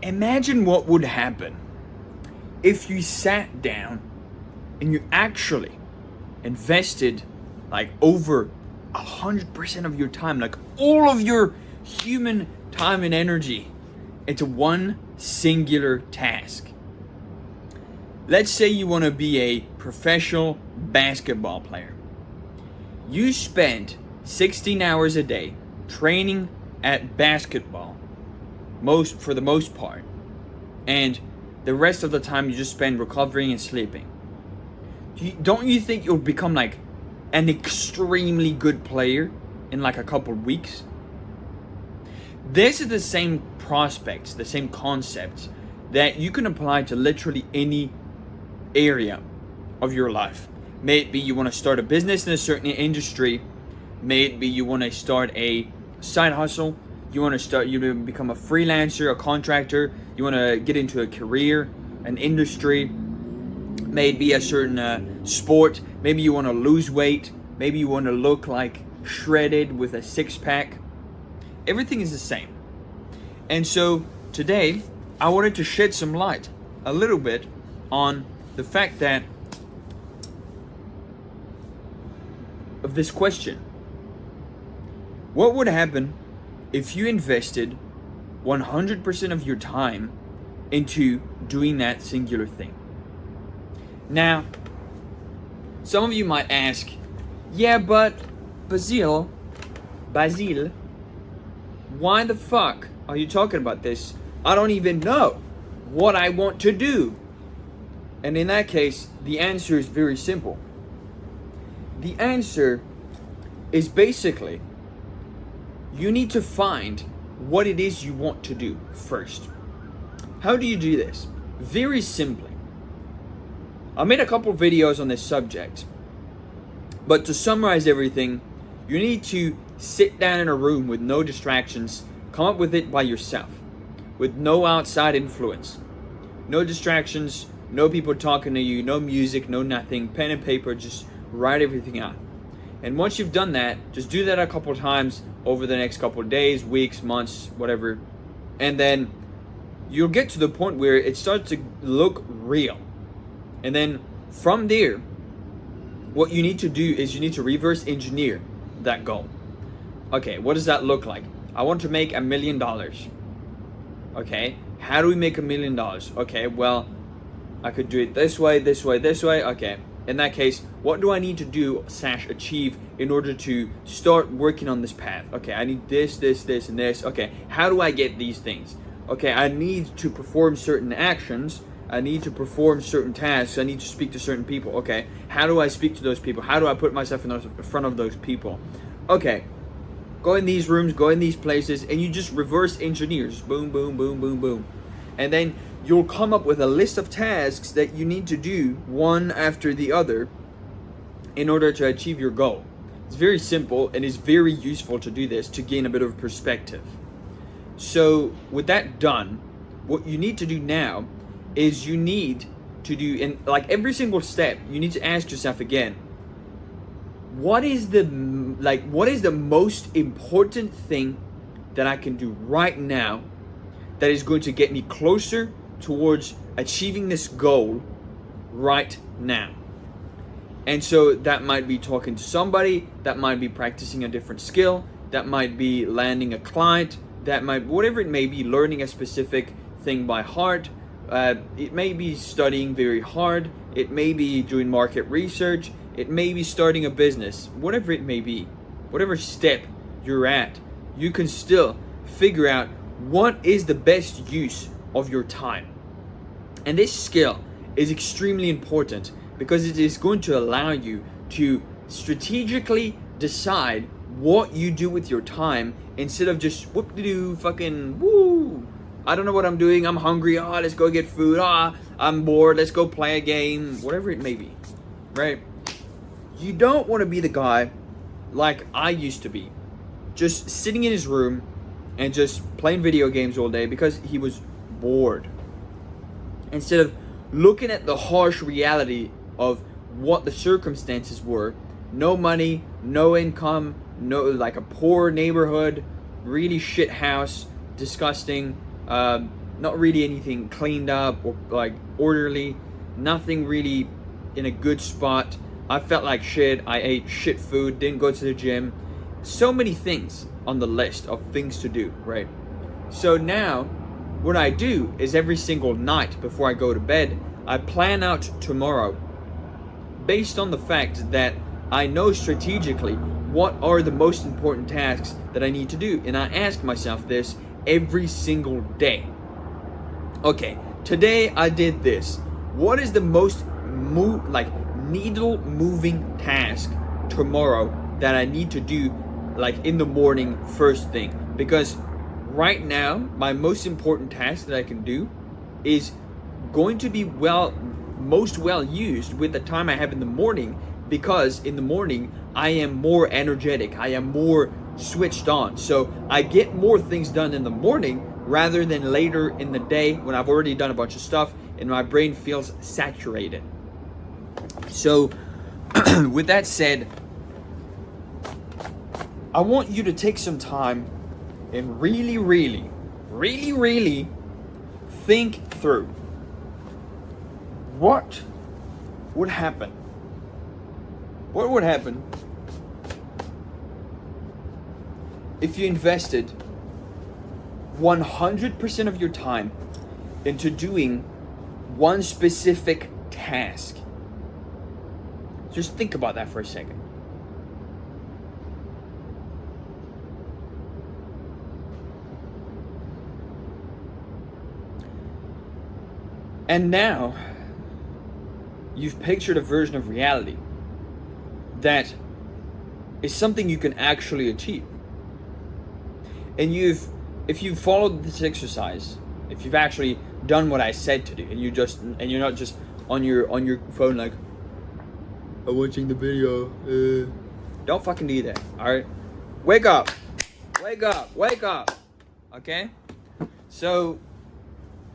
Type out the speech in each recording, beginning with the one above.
Imagine what would happen if you sat down and you actually invested like over 100% of your time, like all of your human time and energy into one singular task. Let's say you want to be a professional basketball player. You spend 16 hours a day training at basketball, for the most part, and the rest of the time you just spend recovering and sleeping. Don't you think you'll become like an extremely good player in like a couple of weeks? This is the same prospects, the same concepts that you can apply to literally any area of your life. May it be you want to start a business in a certain industry, may it be you want to start a side hustle, you want to become a freelancer, a contractor, you want to get into a career, an industry, may it be a certain sport, maybe you want to lose weight, maybe you want to look like shredded with a six-pack. Everything is the same. And so today I wanted to shed some light a little bit on the fact that of this question. What would happen if you invested 100% of your time into doing that singular thing? Now, some of you might ask, yeah, but Basil, why the fuck are you talking about this? I don't even know what I want to do. And in that case, the answer is very simple. The answer is basically, you need to find what it is you want to do first. How do you do this? Very simply. I made a couple videos on this subject, but to summarize everything, you need to sit down in a room with no distractions, come up with it by yourself, with no outside influence, no distractions, no people talking to you, no music, no nothing, pen and paper, just write everything out. And once you've done that, just do that a couple times over the next couple of days, weeks, months, whatever. And then you'll get to the point where it starts to look real. And then from there, what you need to do is you need to reverse engineer that goal. Okay, what does that look like? I want to make $1 million. Okay, how do we make $1 million? Okay, well, I could do it this way, this way, this way. Okay, in that case, what do I need to do / achieve in order to start working on this path? Okay, I need this, this, this, and this. Okay, how do I get these things? Okay, I need to perform certain actions. I need to perform certain tasks. I need to speak to certain people. Okay, how do I speak to those people? How do I put myself in front of those people? Okay, go in these rooms, go in these places, and you just reverse engineer. Just boom, boom, boom, boom, boom. And then you'll come up with a list of tasks that you need to do one after the other in order to achieve your goal. It's very simple and it's very useful to do this to gain a bit of perspective. So with that done, what you need to do now is you need to do, in like every single step, you need to ask yourself again, what is the most important thing that I can do right now that is going to get me closer towards achieving this goal right now? And so that might be talking to somebody, that might be practicing a different skill, that might be landing a client, that might, whatever it may be, learning a specific thing by heart. It may be studying very hard, it may be doing market research, it may be starting a business, whatever it may be, whatever step you're at, you can still figure out what is the best use of your time. And this skill is extremely important because it is going to allow you to strategically decide what you do with your time instead of just whoop-de-doo, fucking woo. I don't know what I'm doing. I'm hungry. Oh, let's go get food. I'm bored. Let's go play a game. Whatever it may be, right? You don't want to be the guy like I used to be, just sitting in his room and just playing video games all day because he was bored. Instead of looking at the harsh reality of what the circumstances were, no money, no income, no, like a poor neighborhood, really shit house, disgusting, not really anything cleaned up or like orderly, nothing really in a good spot. I felt like shit. I ate shit food, didn't go to the gym. So many things on the list of things to do, right? So now what I do is every single night before I go to bed, I plan out tomorrow based on the fact that I know strategically what are the most important tasks that I need to do. And I ask myself this every single day. Okay, today I did this. What is the most needle moving task tomorrow that I need to do like in the morning first thing? Because right now my most important task that I can do is going to be most well used with the time I have in the morning, because in the morning I am more energetic, I am more switched on, so I get more things done in the morning rather than later in the day when I've already done a bunch of stuff and my brain feels saturated. So with that said, I want you to take some time and really think through what would happen. What would happen if you invested 100% of your time into doing one specific task? Just think about that for a second. And now you've pictured a version of reality that is something you can actually achieve. And if you've followed this exercise, if you've actually done what I said to do, and you're not just on your phone like, I'm watching the video, don't fucking do that. All right, wake up, okay? So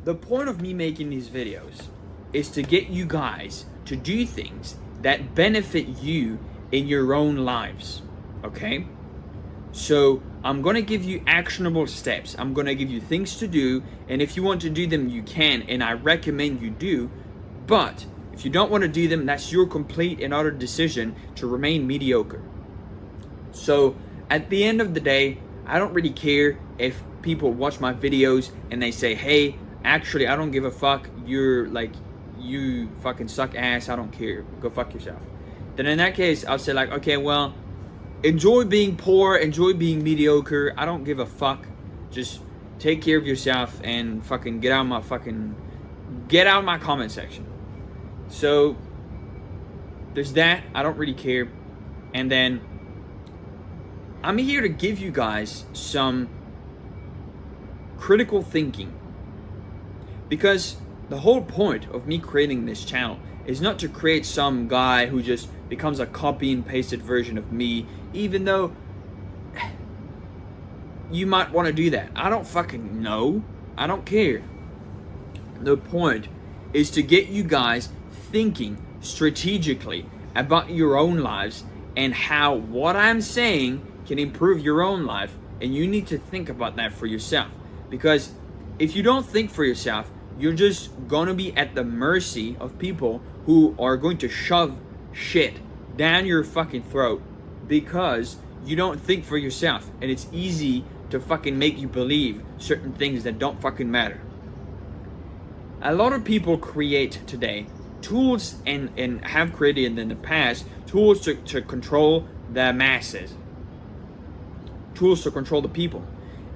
the point of me making these videos is to get you guys to do things that benefit you in your own lives, okay? So I'm gonna give you actionable steps. I'm gonna give you things to do, and if you want to do them, you can, and I recommend you do. But if you don't want to do them, that's your complete and utter decision to remain mediocre. So at the end of the day, I don't really care if people watch my videos and they say, hey, actually, I don't give a fuck, you fucking suck ass, I don't care, go fuck yourself. Then in that case, I'll say like, okay, well, enjoy being poor, enjoy being mediocre, I don't give a fuck. Just take care of yourself and fucking get out of my comment section. So there's that, I don't really care. And then I'm here to give you guys some critical thinking, because the whole point of me creating this channel is not to create some guy who just becomes a copy and pasted version of me, even though you might want to do that. I don't fucking know. I don't care. The point is to get you guys thinking strategically about your own lives and how what I'm saying can improve your own life, and you need to think about that for yourself. Because if you don't think for yourself, you're just gonna be at the mercy of people who are going to shove shit down your fucking throat because you don't think for yourself, and it's easy to fucking make you believe certain things that don't fucking matter. A lot of people create today tools and have created in the past tools to control the masses, tools to control the people.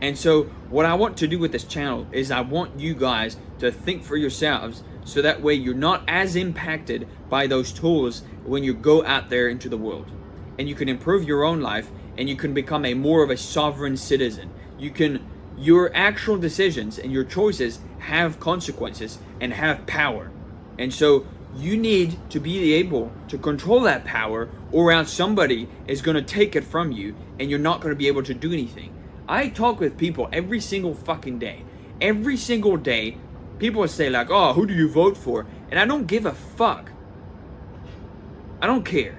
And so what I want to do with this channel is I want you guys to think for yourselves, so that way you're not as impacted by those tools when you go out there into the world, and you can improve your own life, and you can become more of a sovereign citizen. Your actual decisions and your choices have consequences and have power. And so you need to be able to control that power, or else somebody is going to take it from you and you're not going to be able to do anything. I talk with people every single fucking day. Every single day, people say like, oh, who do you vote for? And I don't give a fuck. I don't care.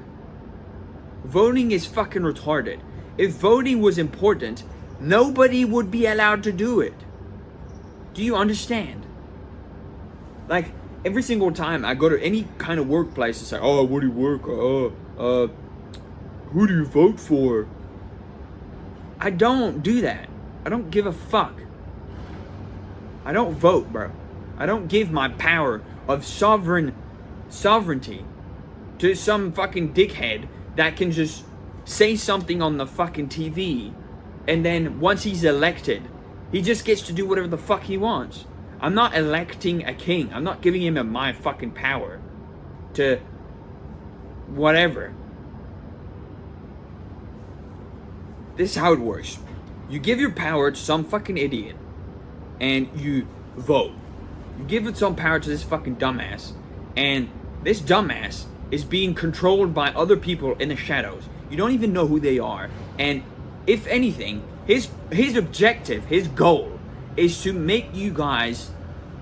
Voting is fucking retarded. If voting was important, nobody would be allowed to do it. Do you understand? Like, every single time I go to any kind of workplace, it's like, oh, where do you work? Who do you vote for? I don't do that. I don't give a fuck. I don't vote, bro. I don't give my power of sovereignty to some fucking dickhead that can just say something on the fucking TV, and then once he's elected, he just gets to do whatever the fuck he wants. I'm not electing a king. I'm not giving him my fucking power to whatever. This is how it works. You give your power to some fucking idiot and you vote. You give it some power to this fucking dumbass, and this dumbass is being controlled by other people in the shadows. You don't even know who they are, and if anything, his objective, his goal is to make you guys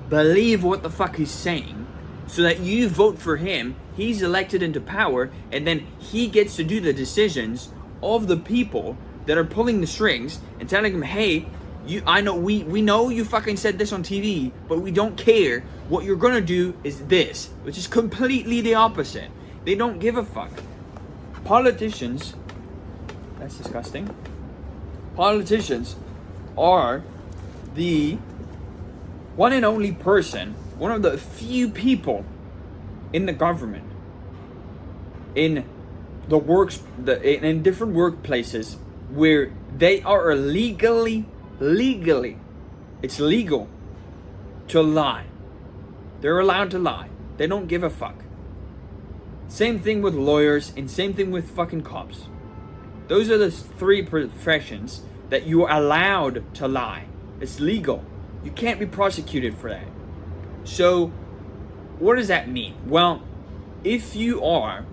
believe what the fuck he's saying so that you vote for him. He's elected into power, and then he gets to do the decisions of the people that are pulling the strings and telling him, hey, I know we know you fucking said this on TV, but we don't care. What you're gonna do is this, which is completely the opposite. They don't give a fuck. Politicians, that's disgusting. Politicians are the one and only person, one of the few people in the government, in the in different workplaces where they are legally, it's legal to lie. They're allowed to lie. They don't give a fuck. Same thing with lawyers, and same thing with fucking cops. Those are the three professions that you are allowed to lie. It's legal. You can't be prosecuted for that. So, what does that mean? Well, if you are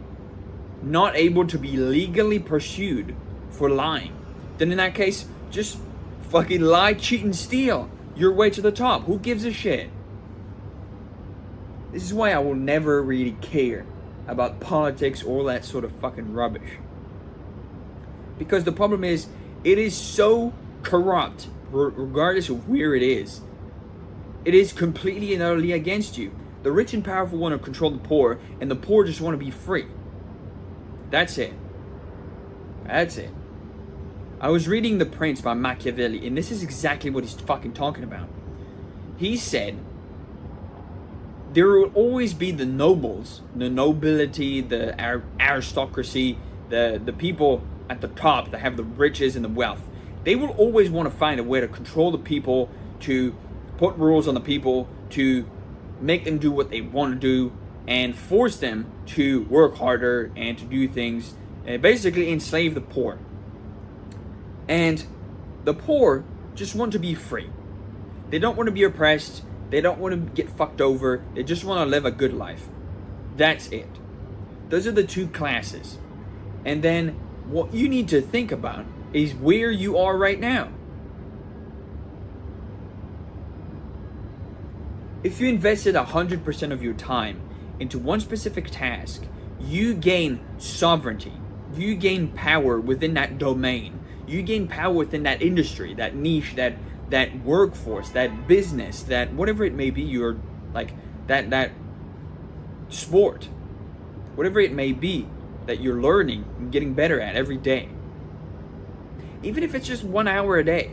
not able to be legally pursued for lying, then in that case, just fucking lie, cheat, and steal your way to the top. Who gives a shit? This is why I will never really care about politics or all that sort of fucking rubbish. Because the problem is, it is so corrupt, regardless of where it is. It is completely and utterly against you. The rich and powerful want to control the poor, and the poor just want to be free. That's it. That's it. I was reading The Prince by Machiavelli, and this is exactly what he's fucking talking about. He said, there will always be the nobles, the nobility, the aristocracy, the people at the top that have the riches and the wealth. They will always want to find a way to control the people, to put rules on the people, to make them do what they want to do, and force them to work harder and to do things, and basically enslave the poor. And the poor just want to be free. They don't want to be oppressed. They don't want to get fucked over. They just want to live a good life. That's it. Those are the two classes. And then what you need to think about is where you are right now. If you invested 100% of your time into one specific task, you gain sovereignty. You gain power within that domain. You gain power within that industry, that niche, that workforce, that business, that whatever it may be, you're like that sport, whatever it may be that you're learning and getting better at every day. Even if it's just 1 hour a day.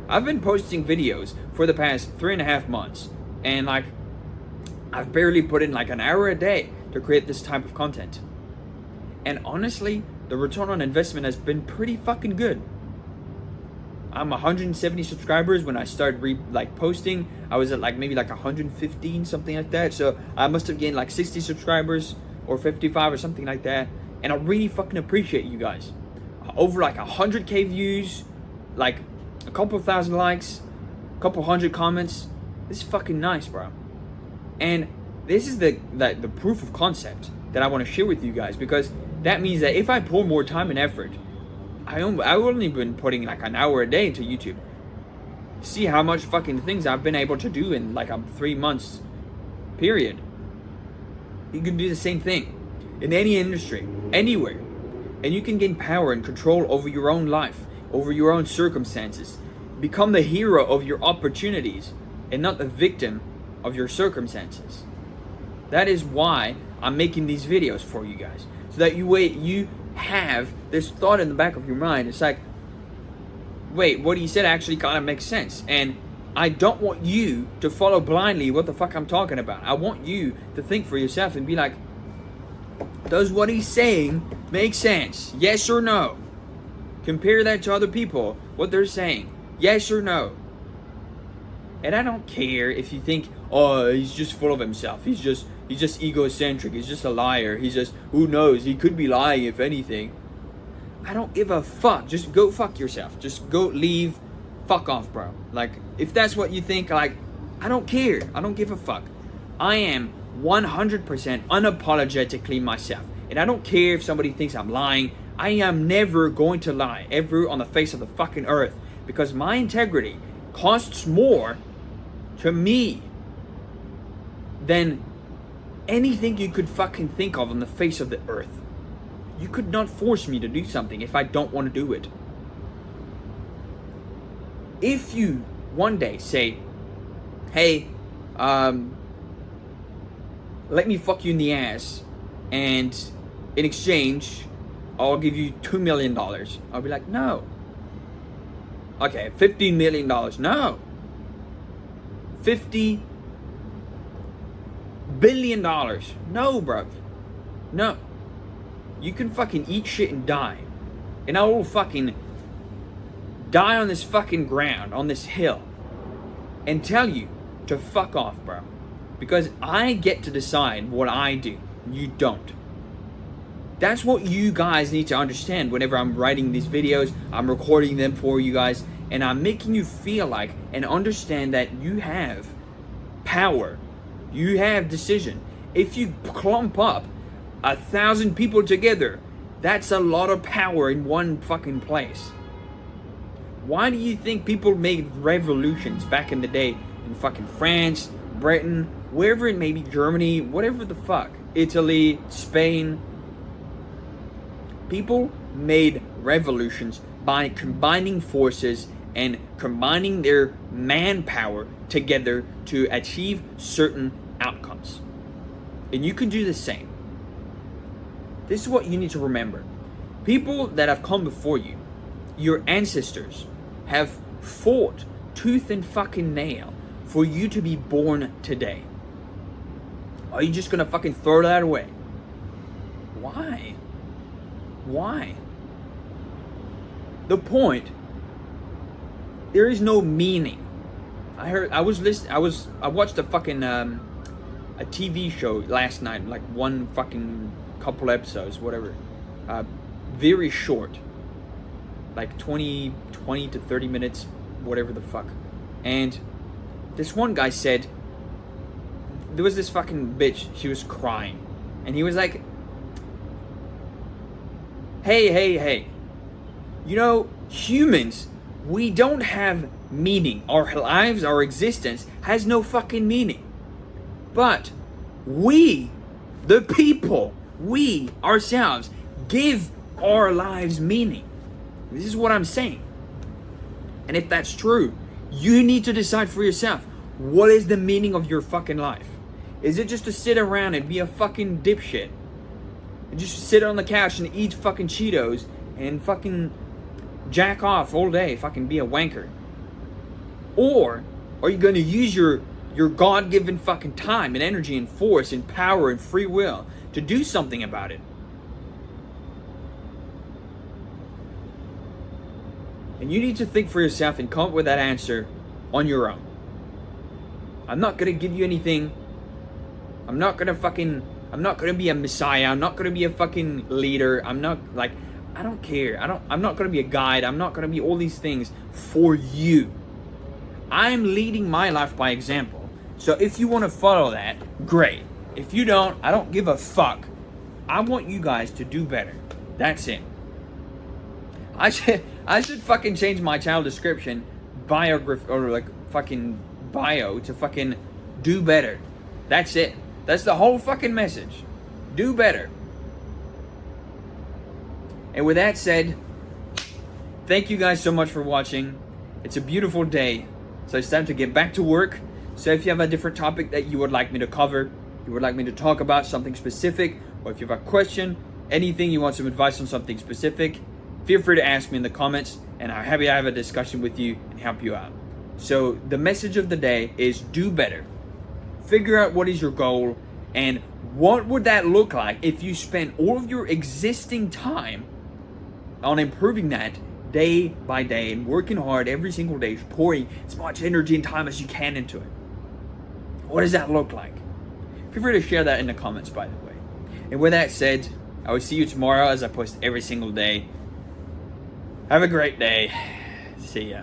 I've been posting videos for the past 3.5 months, and like I've barely put in like an hour a day to create this type of content. And honestly, the return on investment has been pretty fucking good. I'm 170 subscribers. When I started posting, I was at like maybe like 115, something like that. So I must have gained like 60 subscribers or 55 or something like that. And I really fucking appreciate you guys. Over like 100k views, like a couple thousand likes, a couple hundred comments. This is fucking nice, bro. And this is the proof of concept that I want to share with you guys, because that means that if I pour more time and effort, I've only been putting like an hour a day into YouTube. See how much fucking things I've been able to do in like a 3 months period. You can do the same thing in any industry, anywhere. And you can gain power and control over your own life, over your own circumstances. Become the hero of your opportunities. and not a victim of your circumstances. That is why I'm making these videos for you guys. So that you have this thought in the back of your mind. It's like, wait, what he said actually kind of makes sense. And I don't want you to follow blindly what the fuck I'm talking about. I want you to think for yourself and be like, does what he's saying make sense? Yes or no? Compare that to other people, what they're saying. Yes or no? And I don't care if you think, oh, he's just full of himself. He's just egocentric. He's just a liar. He's just, who knows? He could be lying if anything. I don't give a fuck. Just go fuck yourself. Just go leave. Fuck off, bro. Like, if that's what you think, like, I don't care. I don't give a fuck. I am 100% unapologetically myself. And I don't care if somebody thinks I'm lying. I am never going to lie, ever on the face of the fucking earth. Because my integrity costs more to me than anything you could fucking think of on the face of the earth. You could not force me to do something if I don't want to do it. If you one day say, hey, let me fuck you in the ass, and in exchange, I'll give you $2 million. I'll be like, no. Okay, $15 million. No. $50 billion. No, bro. No. You can fucking eat shit and die. And I will fucking die on this fucking ground, on this hill, and tell you to fuck off, bro. Because I get to decide what I do. You don't. That's what you guys need to understand whenever I'm writing these videos. I'm recording them for you guys. And I'm making you feel like and understand that you have power. You have decision. If you clump up 1,000 people together, that's a lot of power in one fucking place. Why do you think people made revolutions back in the day in fucking France, Britain, wherever it may be, Germany, whatever the fuck, Italy, Spain? People made revolutions by combining forces and combining their manpower together to achieve certain outcomes. And you can do the same. This is what you need to remember. People that have come before you, your ancestors, have fought tooth and fucking nail for you to be born today. Are you just gonna fucking throw that away? Why? Why? The point, there is no meaning. I watched a fucking a TV show last night, like one fucking couple episodes, whatever. Very short. Like 20 to 30 minutes, whatever the fuck. And this one guy said, there was this fucking bitch, she was crying. And he was like, hey. You know, humans, we don't have meaning. Our lives, our existence has no fucking meaning. But we, the people, we ourselves, give our lives meaning. This is what I'm saying. And if that's true, you need to decide for yourself, what is the meaning of your fucking life? Is it just to sit around and be a fucking dipshit? And just sit on the couch and eat fucking Cheetos and fucking jack off all day, fucking be a wanker? Or are you going to use your God-given fucking time and energy and force and power and free will to do something about it? And you need to think for yourself and come up with that answer on your own. I'm not going to give you anything. I'm not going to be a messiah. I'm not going to be a fucking leader. I'm not, like, I don't care. I'm not going to be a guide. I'm not going to be all these things for you. I'm leading my life by example. So if you want to follow that, great. If you don't, I don't give a fuck. I want you guys to do better. That's it. I should fucking change my channel description, biography, or like fucking bio to fucking do better. That's it. That's the whole fucking message. Do better. And with that said, thank you guys so much for watching. It's a beautiful day, so it's time to get back to work So if you have a different topic that you would like me to cover, you would like me to talk about something specific, or if you have a question, anything, you want some advice on something specific, feel free to ask me in the comments, and I'm happy to have a discussion with you and help you out. So the message of the day is do better. Figure out what is your goal, and what would that look like if you spent all of your existing time on improving that day by day and working hard every single day, pouring as much energy and time as you can into it. What does that look like? Feel free to share that in the comments, by the way. And with that said, I will see you tomorrow as I post every single day. Have a great day. See ya.